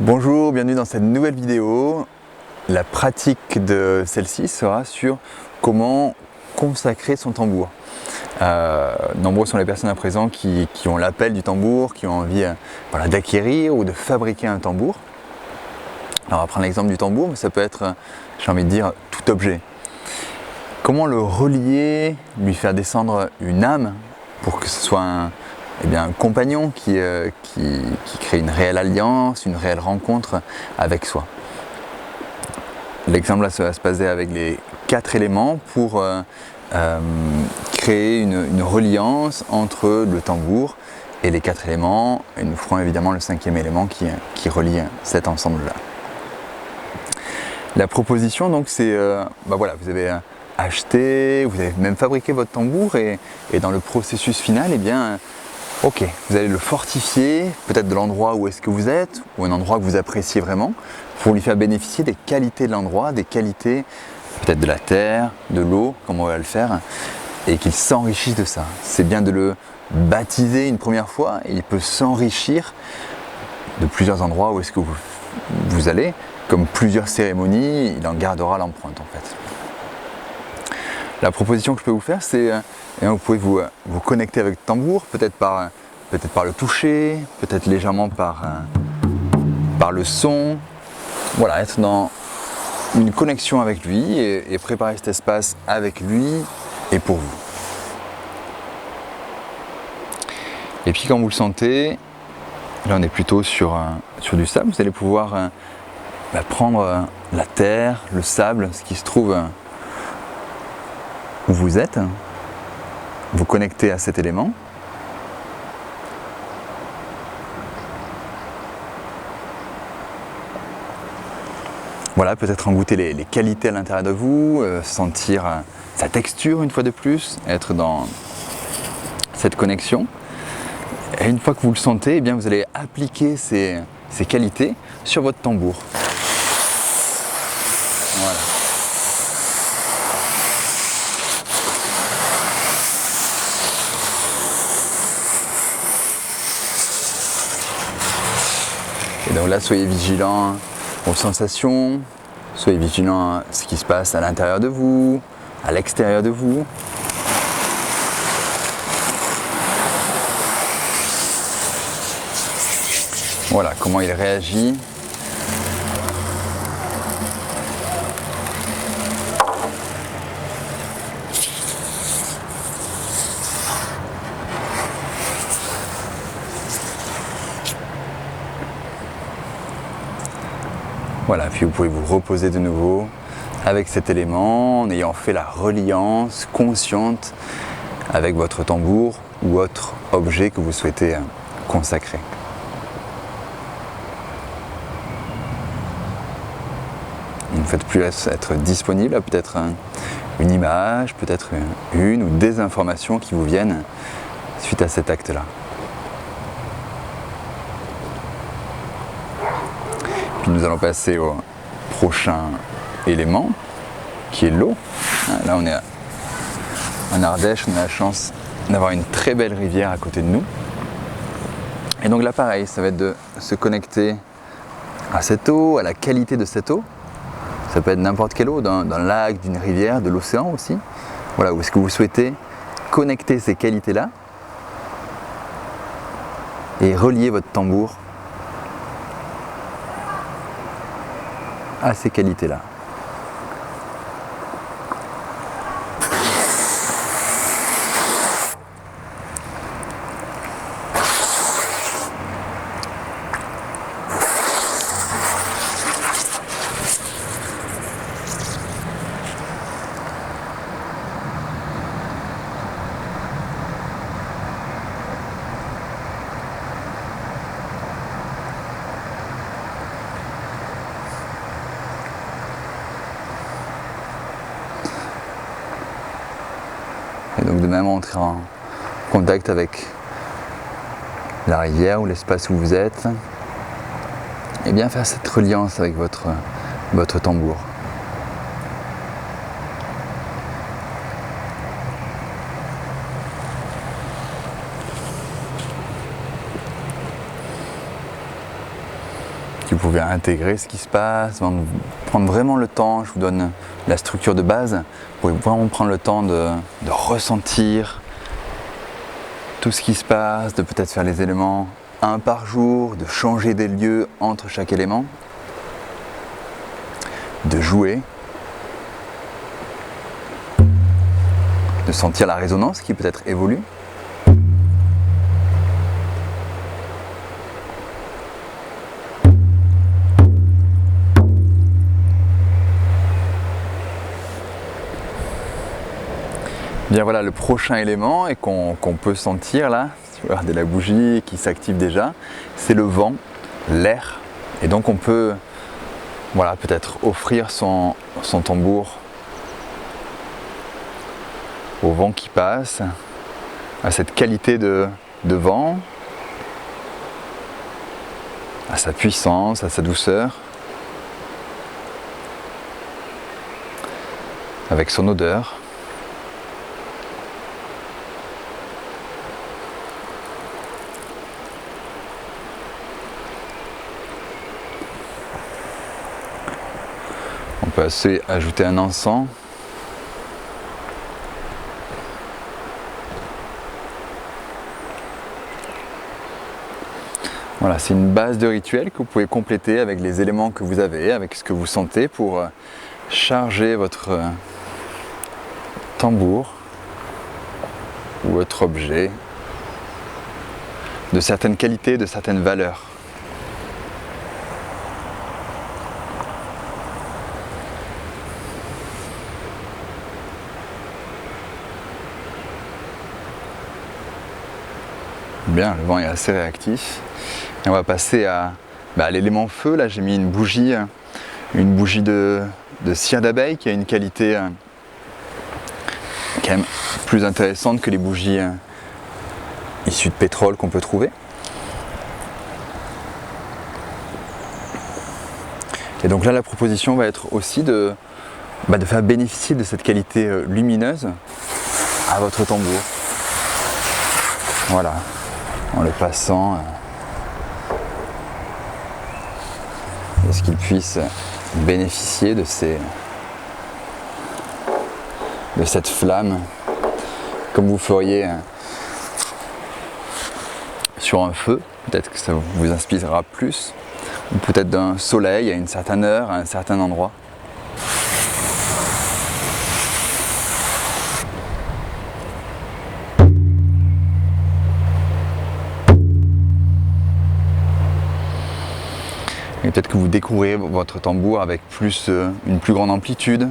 Bonjour, bienvenue dans cette nouvelle vidéo. La pratique de celle-ci sera sur comment consacrer son tambour. Nombreux sont les personnes à présent qui ont l'appel du tambour, qui ont envie d'acquérir ou de fabriquer un tambour. Alors on va prendre l'exemple du tambour, mais ça peut être, j'ai envie de dire, tout objet. Comment le relier, lui faire descendre une âme pour que ce soit un compagnon qui crée une réelle alliance, une réelle rencontre avec soi. L'exemple là, ça va se passer avec les 4 éléments pour créer une reliance entre le tambour et les 4 éléments. Et nous ferons évidemment le 5e élément qui relie cet ensemble-là. La proposition, donc, c'est, vous avez acheté, vous avez même fabriqué votre tambour et dans le processus final, ok, vous allez le fortifier, peut-être de l'endroit où est-ce que vous êtes, ou un endroit que vous appréciez vraiment, pour lui faire bénéficier des qualités de l'endroit, des qualités peut-être de la terre, de l'eau, comme on va le faire, et qu'il s'enrichisse de ça. C'est bien de le baptiser une première fois, et il peut s'enrichir de plusieurs endroits où est-ce que vous allez, comme plusieurs cérémonies, il en gardera l'empreinte en fait. La proposition que je peux vous faire, c'est vous pouvez vous connecter avec le tambour, peut-être par le toucher, peut-être légèrement par le son. Voilà, être dans une connexion avec lui et préparer cet espace avec lui et pour vous. Et puis quand vous le sentez, là on est plutôt sur du sable, vous allez pouvoir prendre la terre, le sable, ce qui se trouve où vous êtes, vous connecter à cet élément. Voilà, peut-être en goûter les qualités à l'intérieur de vous, sentir sa texture une fois de plus, être dans cette connexion. Et une fois que vous le sentez, vous allez appliquer ces qualités sur votre tambour. Voilà. Et donc là, soyez vigilants aux sensations, soyez vigilants à ce qui se passe à l'intérieur de vous, à l'extérieur de vous. Voilà, comment il réagit. Voilà, puis vous pouvez vous reposer de nouveau avec cet élément en ayant fait la reliance consciente avec votre tambour ou autre objet que vous souhaitez consacrer. Ne faites plus être disponible à peut-être une image, peut-être une ou des informations qui vous viennent suite à cet acte-là. Puis nous allons passer au prochain élément, qui est l'eau. Là on est en Ardèche, on a la chance d'avoir une très belle rivière à côté de nous. Et donc là pareil, ça va être de se connecter à cette eau, à la qualité de cette eau. Ça peut être n'importe quelle eau, d'un lac, d'une rivière, de l'océan aussi. Voilà, où est-ce que vous souhaitez connecter ces qualités-là et relier votre tambour à ces qualités-là. Et donc de même entrer en contact avec la rivière ou l'espace où vous êtes. Et bien faire cette reliance avec votre tambour. que vous pouvez intégrer ce qui se passe, prendre vraiment le temps. Je vous donne la structure de base. Vous pouvez vraiment prendre le temps de ressentir tout ce qui se passe, de peut-être faire les éléments un par jour, de changer des lieux entre chaque élément, de jouer, de sentir la résonance qui peut-être évolue. Bien voilà, le prochain élément et qu'on peut sentir là, si vous regardez la bougie qui s'active déjà, c'est le vent, l'air. Et donc on peut voilà, peut-être offrir son tambour au vent qui passe, à cette qualité de vent, à sa puissance, à sa douceur, avec son odeur. On peut ajouter un encens. Voilà, c'est une base de rituel que vous pouvez compléter avec les éléments que vous avez, avec ce que vous sentez pour charger votre tambour ou votre objet de certaines qualités, de certaines valeurs. Bien, le vent est assez réactif. Et on va passer à l'élément feu. Là, j'ai mis une bougie de cire d'abeille qui a une qualité quand même plus intéressante que les bougies issues de pétrole qu'on peut trouver. Et donc là, la proposition va être aussi de faire bénéficier de cette qualité lumineuse à votre tambour. Voilà, en le passant, est-ce qu'il puisse bénéficier de cette flamme comme vous feriez sur un feu. Peut-être que ça vous inspirera plus, ou peut-être d'un soleil à une certaine heure, à un certain endroit. Et peut-être que vous découvrez votre tambour avec une plus grande amplitude.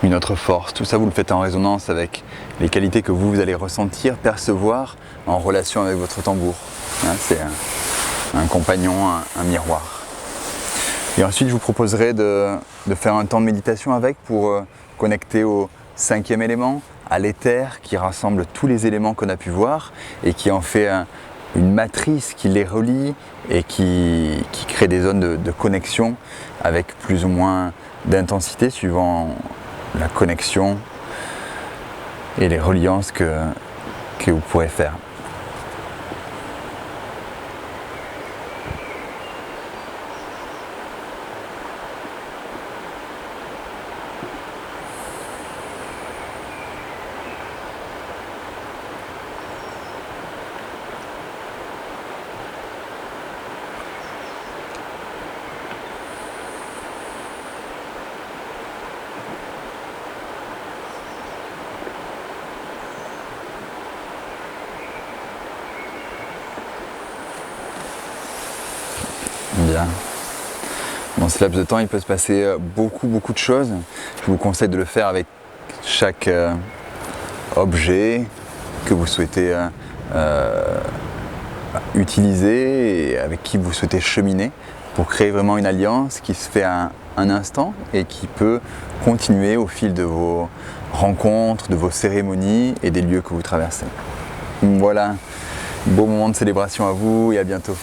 Une autre force, tout ça vous le faites en résonance avec les qualités que vous allez ressentir, percevoir en relation avec votre tambour. C'est un compagnon, un miroir. Et ensuite je vous proposerai de faire un temps de méditation avec pour connecter au 5e élément, à l'éther qui rassemble tous les éléments qu'on a pu voir et qui en fait une matrice qui les relie et qui crée des zones de connexion avec plus ou moins d'intensité suivant la connexion et les reliances que vous pourrez faire. Bien. Dans ce laps de temps, il peut se passer beaucoup de choses. Je vous conseille de le faire avec chaque objet que vous souhaitez utiliser et avec qui vous souhaitez cheminer pour créer vraiment une alliance qui se fait à un instant et qui peut continuer au fil de vos rencontres, de vos cérémonies et des lieux que vous traversez. Voilà, beau moment de célébration à vous et à bientôt.